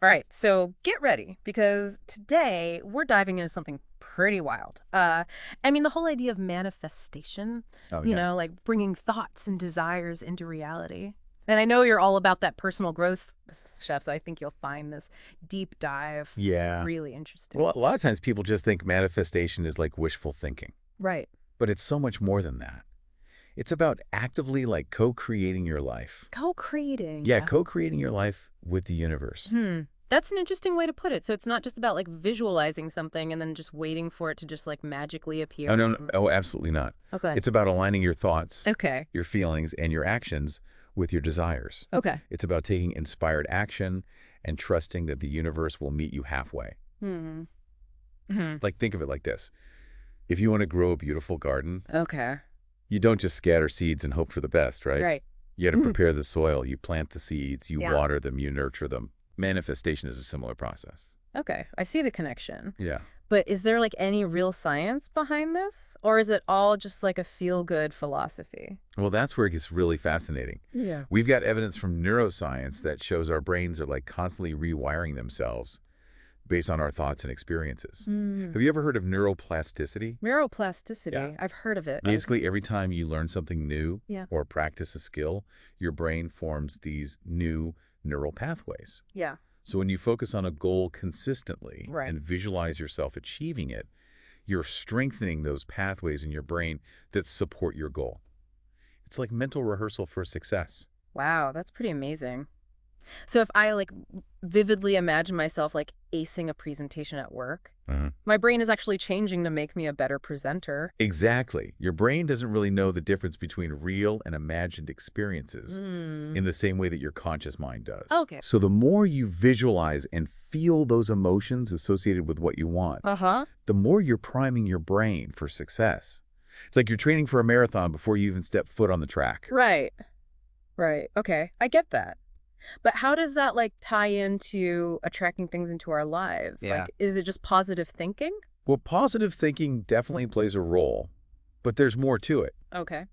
All right, so get ready because today we're diving into something pretty wild. The whole idea of manifestation, Oh, yeah. like bringing thoughts and desires into reality. And I know you're all about that personal growth, Chef, so I think you'll find this deep dive Yeah. really interesting. Well, a lot of times people just think manifestation is like wishful thinking, Right. but it's so much more than that. It's about actively like co-creating your life. Co-creating. Yeah, Yeah. co-creating your life with the universe. That's an interesting way to put it. So it's not just about like visualizing something and then just waiting for it to just like magically Oh, appear. no, no. Oh, absolutely not. Okay. It's about aligning your thoughts, Okay. your feelings, and your actions with your desires. Okay. It's about taking inspired action and trusting that the universe will meet you halfway. Hmm. Hmm. Like, think of it like this. If you want to grow a beautiful garden, Okay. you don't just scatter seeds and hope for the best, right? Right. You got to prepare the soil. You plant the seeds, you Yeah. water them, you nurture them. Manifestation is a similar process. Okay. I see the connection. Yeah. But is there like any real science behind this? Or is it all just like a feel-good philosophy? Well, that's where it gets really fascinating. Yeah. We've got evidence from neuroscience that shows our brains are like constantly rewiring themselves based on our thoughts and experiences. Have you ever heard of neuroplasticity? Neuroplasticity. Yeah. I've heard of it. Basically, every time you learn something new Yeah. or practice a skill, your brain forms these new neural pathways. Yeah. So when you focus on a goal consistently Right. and visualize yourself achieving it, you're strengthening those pathways in your brain that support your goal. It's like mental rehearsal for success. Wow, that's pretty amazing. So if I like vividly imagine myself like acing a presentation at work, my brain is actually changing to make me a better presenter. Exactly. Your brain doesn't really know the difference between real and imagined experiences in the same way that your conscious mind does. Okay. So the more you visualize and feel those emotions associated with what you want, Uh-huh. the more you're priming your brain for success. It's like you're training for a marathon before you even step foot on the track. Right. Right. Okay. I get that. But how does that like tie into attracting things into our lives? Yeah. Like, is it just positive thinking? Well, positive thinking definitely plays a role, but there's more to it. Okay.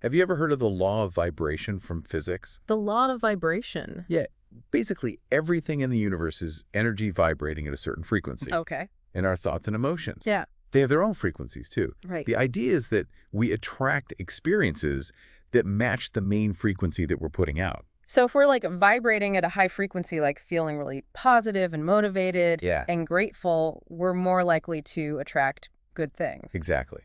Have you ever heard of the law of vibration from physics? The law of vibration. Yeah. Basically, everything in the universe is energy vibrating at a certain frequency. Okay. And our thoughts and emotions. Yeah. They have their own frequencies, too. Right. The idea is that we attract experiences that match the main frequency that we're putting out. So if we're like vibrating at a high frequency, like feeling really positive and motivated Yeah. and grateful, we're more likely to attract good things. Exactly.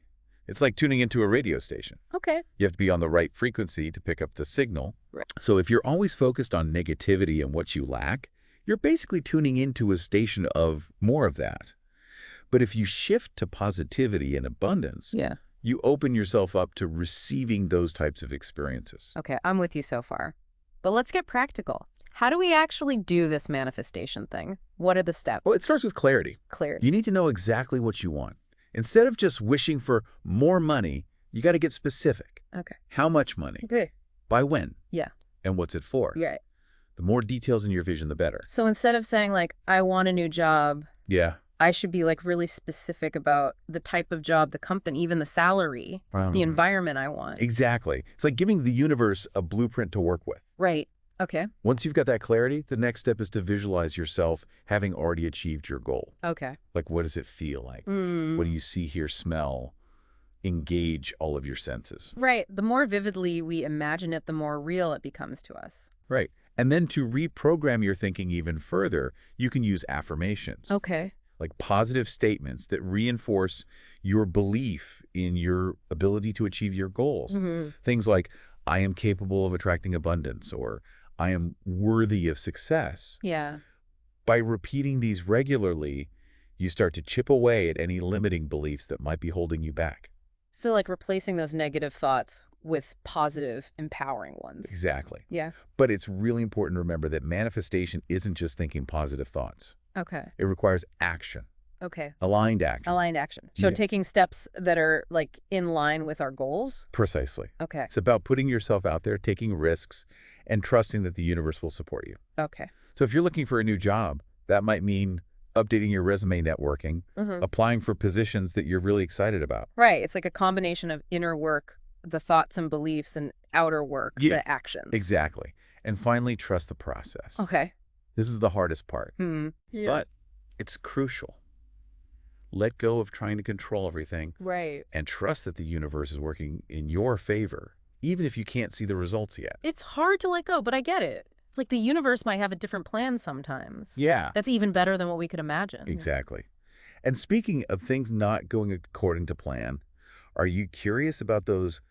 It's like tuning into a radio station. Okay. You have to be on the right frequency to pick up the signal. Right. So if you're always focused on negativity and what you lack, you're basically tuning into a station of more of that. But if you shift to positivity and abundance, Yeah. you open yourself up to receiving those types of experiences. Okay. I'm with you so far. But let's get practical. How do we actually do this manifestation thing? What are the steps? Well, it starts with clarity. Clarity. You need to know exactly what you want. Instead of just wishing for more money, you got to get specific. Okay. How much money? Good. By when? Yeah. And what's it for? Right. The more details in your vision, the better. So instead of saying like, I want a new job, Yeah. I should be like really specific about the type of job, the company, even the salary, the environment I want. Exactly. It's like giving the universe a blueprint to work with. Right. Okay. Once you've got that clarity, the next step is to visualize yourself having already achieved your goal. Okay. Like, what does it feel like? What do you see, hear, smell? Engage all of your senses. Right. The more vividly we imagine it, the more real it becomes to us. Right. And then to reprogram your thinking even further, you can use affirmations. Okay. Like positive statements that reinforce your belief in your ability to achieve your goals. Things like, I am capable of attracting abundance, or I am worthy of success. Yeah. By repeating these regularly, you start to chip away at any limiting beliefs that might be holding you back. So like replacing those negative thoughts with positive, empowering ones. Exactly. Yeah. But it's really important to remember that manifestation isn't just thinking positive thoughts. Okay. It requires action, Okay. aligned action. Aligned action. So Yeah. taking steps that are like in line with our goals. Precisely. Okay. It's about putting yourself out there, taking risks, and trusting that the universe will support you. Okay. So if you're looking for a new job, that might mean updating your resume, networking, applying for positions that you're really excited about. Right. It's like a combination of inner work, the thoughts and beliefs, and outer work, Yeah. the actions. Exactly. And finally, trust the process. Okay. This is the hardest part. Yeah. But it's crucial. Let go of trying to control everything. Right. And trust that the universe is working in your favor, even if you can't see the results yet. It's hard to let go, but I get it. It's like the universe might have a different plan sometimes. Yeah. That's even better than what we could imagine. Exactly. And speaking of things not going according to plan, are you curious about those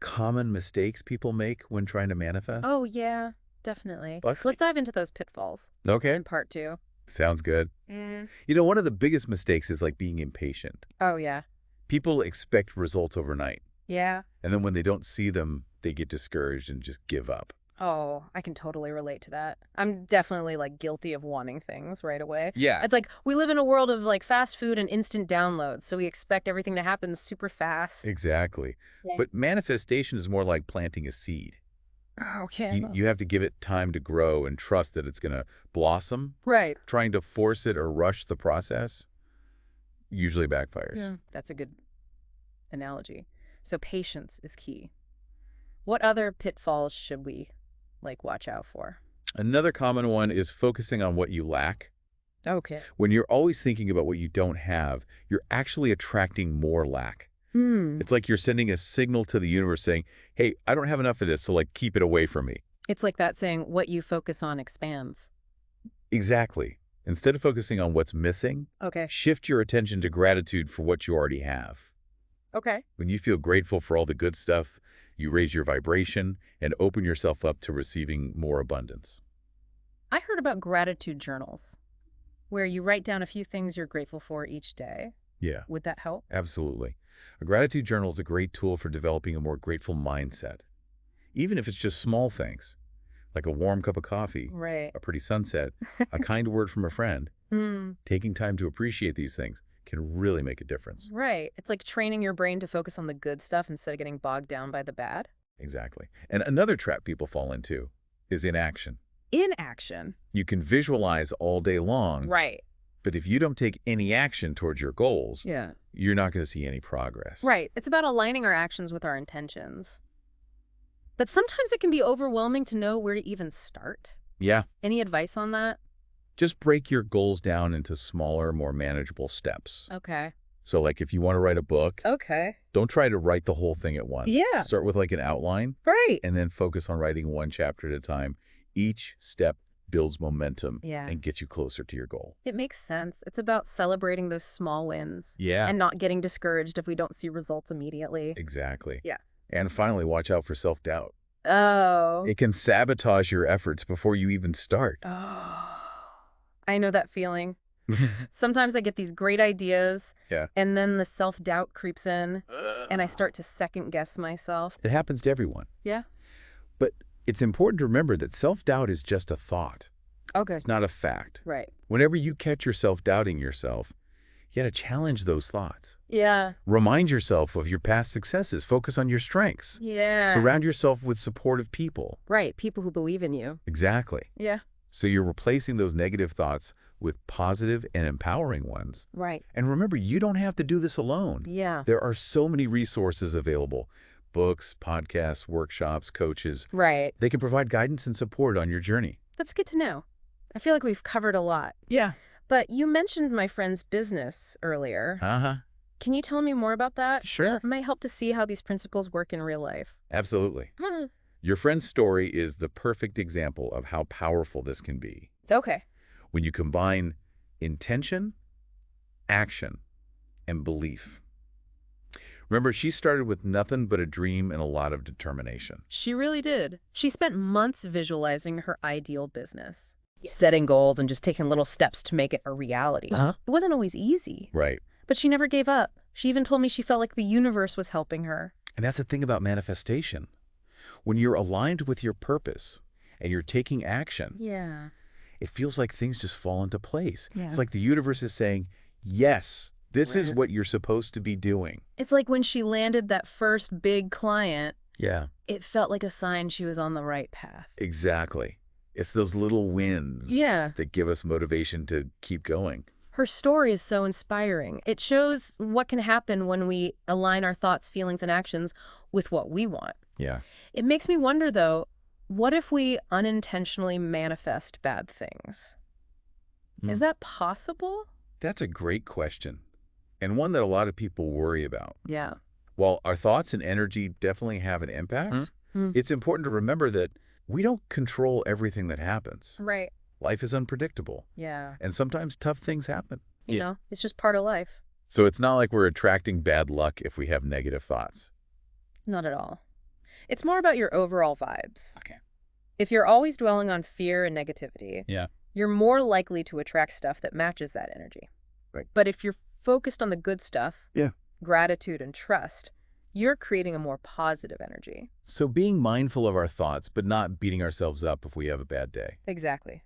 common mistakes people make when trying to manifest? Oh, yeah, definitely. Well, So let's dive into those pitfalls okay. in part 2. Sounds good. You know, one of the biggest mistakes is like being impatient. Oh, yeah. People expect results overnight. Yeah. And then when they don't see them, they get discouraged and just give up. Oh, I can totally relate to that. I'm definitely like guilty of wanting things right away. Yeah. It's like we live in a world of like fast food and instant downloads, so we expect everything to happen super fast. Exactly. Yeah. But manifestation is more like planting a seed. Okay. You have to give it time to grow and trust that it's going to blossom. Right. Trying to force it or rush the process usually backfires. Yeah. That's a good analogy. So patience is key. What other pitfalls should we watch out for? Another common one is focusing on what you lack. Okay. When you're always thinking about what you don't have, you're actually attracting more lack. It's like you're sending a signal to the universe saying, hey, I don't have enough of this, so keep it away from me. It's like that saying, what you focus on expands. Exactly. Instead of focusing on what's missing, Okay. shift your attention to gratitude for what you already have. Okay. When you feel grateful for all the good stuff, you raise your vibration and open yourself up to receiving more abundance. I heard about gratitude journals, where you write down a few things you're grateful for each day. Yeah, Would that help? absolutely. A gratitude journal is a great tool for developing a more grateful mindset, even if it's just small things, like a warm cup of coffee, Right. a pretty sunset, a kind word from a friend. Taking time to appreciate these things can really make a difference. Right. It's like training your brain to focus on the good stuff instead of getting bogged down by the bad. Exactly. And another trap people fall into is inaction. Inaction. You can visualize all day long, Right. but if you don't take any action towards your goals, Yeah. you're not going to see any progress. Right. It's about aligning our actions with our intentions. But sometimes it can be overwhelming to know where to even start. Yeah. Any advice on that? Just break your goals down into smaller, more manageable steps. Okay. So if you want to write a book, Okay. don't try to write the whole thing at once. Yeah. Start with an outline Right. and then focus on writing one chapter at a time. Each step builds momentum and gets you closer to your goal. It makes sense. It's about celebrating those small wins. Yeah. And not getting discouraged if we don't see results immediately. Exactly. Yeah. And finally, watch out for self-doubt. Oh. It can sabotage your efforts before you even start. Oh. I know that feeling. Sometimes I get these great ideas. Yeah. And then the self-doubt creeps in and I start to second guess myself. It happens to everyone. Yeah. But it's important to remember that self-doubt is just a thought. Okay. It's not a fact. Right. Whenever you catch yourself doubting yourself, you got to challenge those thoughts. Yeah. Remind yourself of your past successes. Focus on your strengths. Yeah. Surround yourself with supportive people. Right. People who believe in you. Exactly. Yeah. So you're replacing those negative thoughts with positive and empowering ones. Right. And remember, you don't have to do this alone. Yeah. There are so many resources available. Books, podcasts, workshops, coaches. Right. They can provide guidance and support on your journey. That's good to know. I feel like we've covered a lot. Yeah. But you mentioned my friend's business earlier. Uh-huh. Can you tell me more about that? Sure. It might help to see how these principles work in real life. Absolutely. Your friend's story is the perfect example of how powerful this can be. Okay. When you combine intention, action, and belief. Remember, she started with nothing but a dream and a lot of determination. She really did. She spent months visualizing her ideal business, setting goals and just taking little steps to make it a reality. It wasn't always easy. Right. But she never gave up. She even told me she felt like the universe was helping her. And that's the thing about manifestation. When you're aligned with your purpose and you're taking action, Yeah. it feels like things just fall into place. Yeah. It's like the universe is saying, yes, this is what you're supposed to be doing. It's like when she landed that first big client, Yeah. it felt like a sign she was on the right path. Exactly. It's those little wins that give us motivation to keep going. Her story is so inspiring. It shows what can happen when we align our thoughts, feelings, and actions with what we want. Yeah. It makes me wonder, though, What if we unintentionally manifest bad things? Is that possible? That's a great question, and one that a lot of people worry about. Yeah. While our thoughts and energy definitely have an impact, it's important to remember that we don't control everything that happens. Right. Life is unpredictable, Yeah. and sometimes tough things happen. You know, it's just part of life. So it's not like we're attracting bad luck if we have negative thoughts. Not at all. It's more about your overall vibes. Okay. If you're always dwelling on fear and negativity, Yeah. you're more likely to attract stuff that matches that energy. Right. But if you're focused on the good stuff, Yeah. gratitude and trust, you're creating a more positive energy. So being mindful of our thoughts, but not beating ourselves up if we have a bad day. Exactly.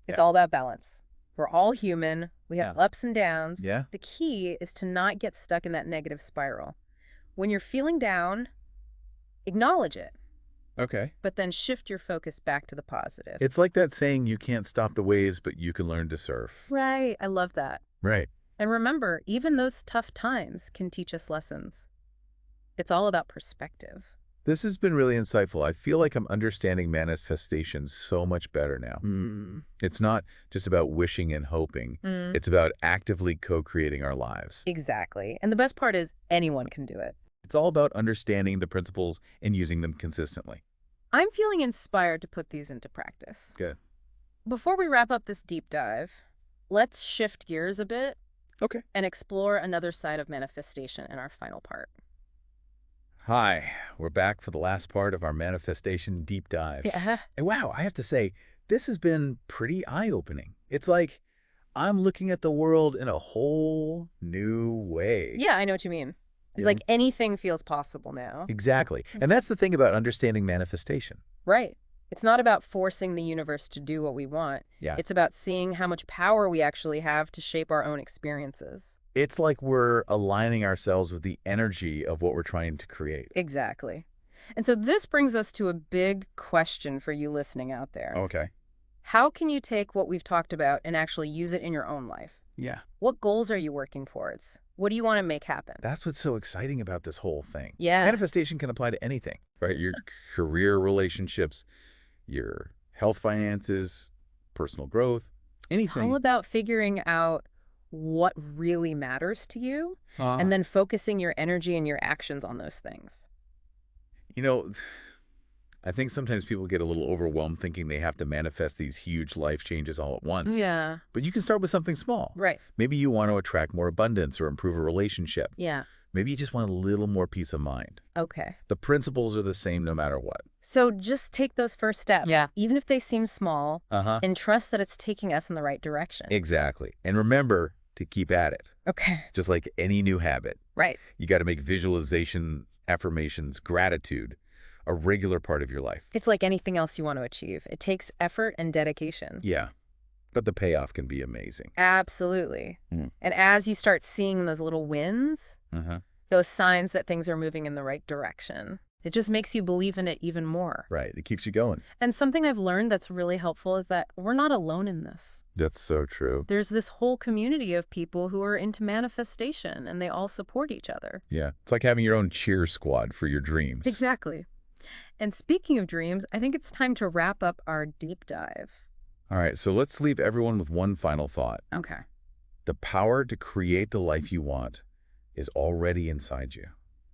It's Yeah. all about balance. We're all human. We have ups and downs. Yeah. The key is to not get stuck in that negative spiral. When you're feeling down, acknowledge it, Okay. but then shift your focus back to the positive. It's like that saying, you can't stop the waves, but you can learn to surf. Right. I love that. Right. And remember, even those tough times can teach us lessons. It's all about perspective. This has been really insightful. I feel like I'm understanding manifestation so much better now. It's not just about wishing and hoping. It's about actively co-creating our lives. Exactly. And the best part is anyone can do it. It's all about understanding the principles and using them consistently. I'm feeling inspired to put these into practice. Good. Before we wrap up this deep dive, let's shift gears a bit Okay. and explore another side of manifestation in our final part. Hi, we're back for the last part of our manifestation deep dive. Yeah. And wow, I have to say, this has been pretty eye-opening. It's like I'm looking at the world in a whole new way. Yeah, I know what you mean. It's like anything feels possible now. Exactly. And that's the thing about understanding manifestation. Right. It's not about forcing the universe to do what we want. Yeah. It's about seeing how much power we actually have to shape our own experiences. It's like we're aligning ourselves with the energy of what we're trying to create. Exactly. And so this brings us to a big question for you listening out there. Okay. How can you take what we've talked about and actually use it in your own life? Yeah. What goals are you working towards? What do you want to make happen? That's what's so exciting about this whole thing. Yeah. Manifestation can apply to anything, right? Your career, relationships, your health, finances, personal growth, anything. How about figuring out what really matters to you and then focusing your energy and your actions on those things? You know, I think sometimes people get a little overwhelmed thinking they have to manifest these huge life changes all at once. Yeah. But you can start with something small. Right. Maybe you want to attract more abundance or improve a relationship. Yeah. Maybe you just want a little more peace of mind. Okay. The principles are the same no matter what. So just take those first steps, Yeah. even if they seem small, Uh-huh. and trust that it's taking us in the right direction. Exactly. And remember to keep at it. Okay. Just like any new habit. Right. You got to make visualization, affirmations, gratitude a regular part of your life. It's like anything else you want to achieve. It takes effort and dedication. Yeah. But the payoff can be amazing. Absolutely. Mm. And as you start seeing those little wins, Uh-huh. those signs that things are moving in the right direction, it just makes you believe in it even more. Right. It keeps you going. And something I've learned that's really helpful is that we're not alone in this. That's so true. There's this whole community of people who are into manifestation, and they all support each other. Yeah. It's like having your own cheer squad for your dreams. Exactly. And speaking of dreams, I think it's time to wrap up our deep dive. All right. So let's leave everyone with one final thought. Okay. The power to create the life you want is already inside you.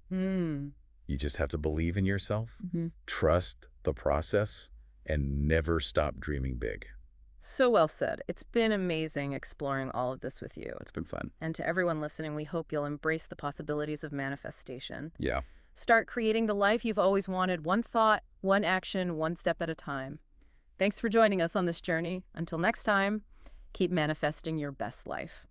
You just have to believe in yourself, trust the process, and never stop dreaming big. So well said. It's been amazing exploring all of this with you. It's been fun. And to everyone listening, we hope you'll embrace the possibilities of manifestation. Yeah. Start creating the life you've always wanted, one thought, one action, one step at a time. Thanks for joining us on this journey. Until next time, keep manifesting your best life.